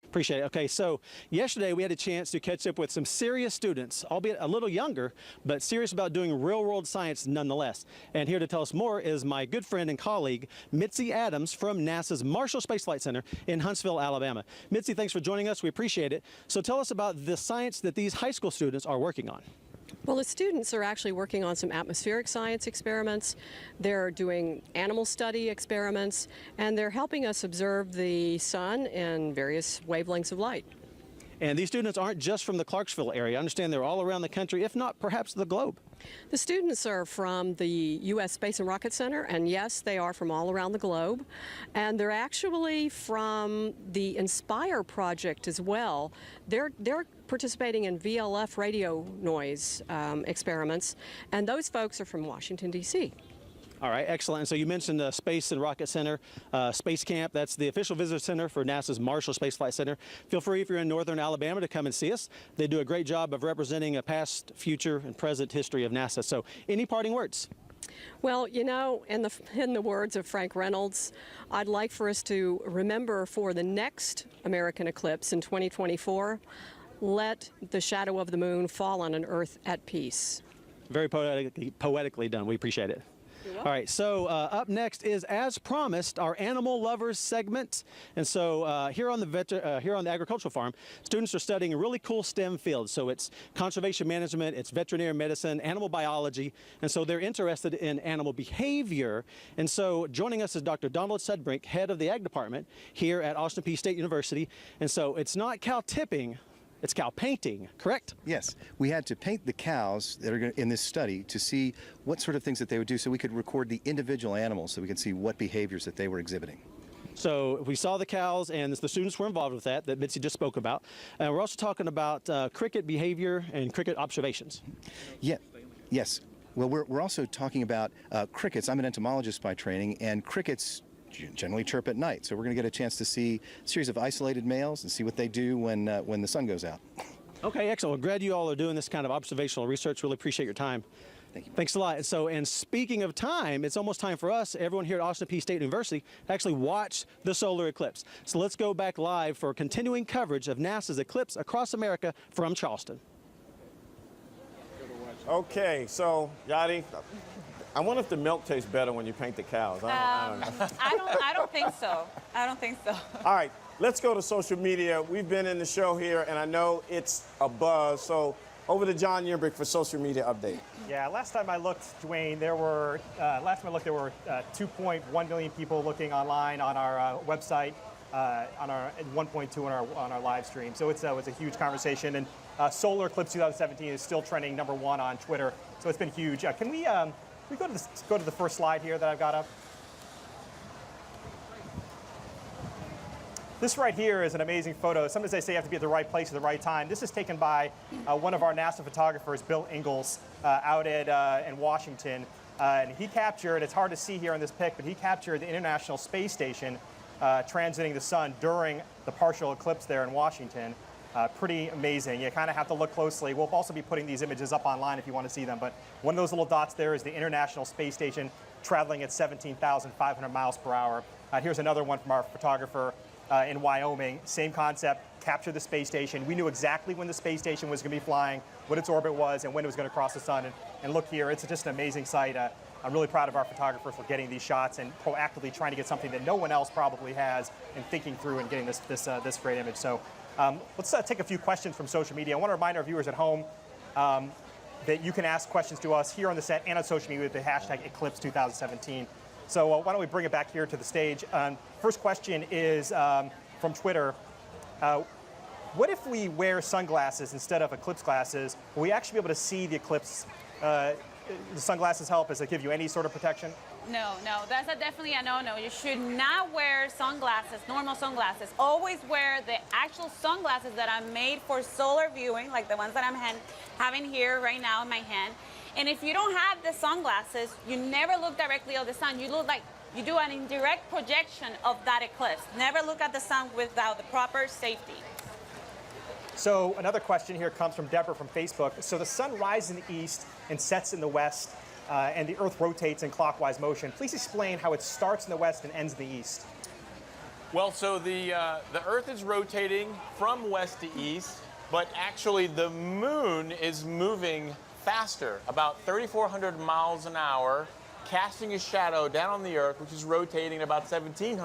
Appreciate it. Okay, so yesterday we had a chance to catch up with some serious students, albeit a little younger, but serious about doing real-world science nonetheless. And here to tell us more is my good friend and colleague, Mitzi Adams from NASA's Marshall Space Flight Center in Huntsville, Alabama. Mitzi, thanks for joining us. We appreciate it. So tell us about the science that these high school students are working on. Well, the students are actually working on some atmospheric science experiments. They're doing animal study experiments, and they're helping us observe the sun in various wavelengths of light. And these students aren't just from the Clarksville area. I understand they're all around the country, if not perhaps the globe. The students are from the U.S. Space and Rocket Center, and yes, they are from all around the globe. And they're actually from the INSPIRE project as well. They're participating in VLF radio noise experiments, and those folks are from Washington, D.C. All right, excellent. And so you mentioned the Space and Rocket Center, Space Camp. That's the official visitor center for NASA's Marshall Space Flight Center. Feel free, if you're in northern Alabama, to come and see us. They do a great job of representing a past, future, and present history of NASA. So any parting words? Well, you know, in the words of Frank Reynolds, I'd like for us to remember for the next American eclipse in 2024, let the shadow of the moon fall on an earth at peace. Very poetically done. We appreciate it. All right, so up next is, as promised, our Animal Lovers segment. And so here on the agricultural farm, students are studying a really cool STEM field. So it's conservation management, it's veterinary medicine, animal biology, and so they're interested in animal behavior. And so joining us is Dr. Donald Sudbrink, head of the Ag Department here at Austin Peay State University. And so it's not cow tipping, it's cow painting, correct? Yes. We had to paint the cows that are in this study to see what sort of things that they would do so we could record the individual animals so we could see what behaviors that they were exhibiting. So we saw the cows, and the students were involved with that Mitzi just spoke about. And we're also talking about cricket behavior and cricket observations. Yeah. Yes. Well, we're also talking about crickets. I'm an entomologist by training, and crickets generally chirp at night. So we're going to get a chance to see a series of isolated males and see what they do when the sun goes out. Okay, excellent. Well, glad you all are doing this kind of observational research. Really appreciate your time. Thank you. Thanks a lot. And speaking of time, it's almost time for us, everyone here at Austin Peay State University, to actually watch the solar eclipse. So let's go back live for continuing coverage of NASA's eclipse across America from Charleston. Okay, so Yadi, I wonder if the milk tastes better when you paint the cows. I don't know. I don't think so. I don't think so. All right, let's go to social media. We've been in the show here, and I know it's a buzz. So over to John Yerbrick for social media update. Yeah, last time I looked, Dwayne, there were 2.1 million people looking online on our website, on our 1.2 on our live stream. So it's a huge conversation, and Solar Eclipse 2017 is still trending #1 on Twitter. So it's been huge. Can we go to the first slide here that I've got up? This right here is an amazing photo. Sometimes they say you have to be at the right place at the right time. This is taken by one of our NASA photographers, Bill Ingalls, out in Washington. And he captured, it's hard to see here in this pic, but he captured the International Space Station transiting the sun during the partial eclipse there in Washington. Pretty amazing. You kind of have to look closely. We'll also be putting these images up online if you want to see them. But one of those little dots there is the International Space Station traveling at 17,500 miles per hour. Here's another one from our photographer in Wyoming. Same concept, capture the space station. We knew exactly when the space station was going to be flying, what its orbit was, and when it was going to cross the sun. And look here, it's just an amazing sight. I'm really proud of our photographers for getting these shots and proactively trying to get something that no one else probably has and thinking through and getting this great image. So let's take a few questions from social media. I want to remind our viewers at home that you can ask questions to us here on the set and on social media with the hashtag Eclipse 2017. So why don't we bring it back here to the stage. First question is from Twitter. What if we wear sunglasses instead of eclipse glasses? Will we actually be able to see the eclipse? The sunglasses help. Does it give you any sort of protection? No, that's definitely a no-no. You should not wear sunglasses, normal sunglasses. Always wear the actual sunglasses that are made for solar viewing, like the ones that I'm having here right now in my hand. And if you don't have the sunglasses, you never look directly at the sun. You look like you do an indirect projection of that eclipse. Never look at the sun without the proper safety. So another question here comes from Deborah from Facebook. So the sun rises in the east and sets in the west, and the Earth rotates in clockwise motion. Please explain how it starts in the west and ends in the east. Well, so the Earth is rotating from west to east, but actually the moon is moving faster, about 3,400 miles an hour, casting a shadow down on the Earth, which is rotating about 1,700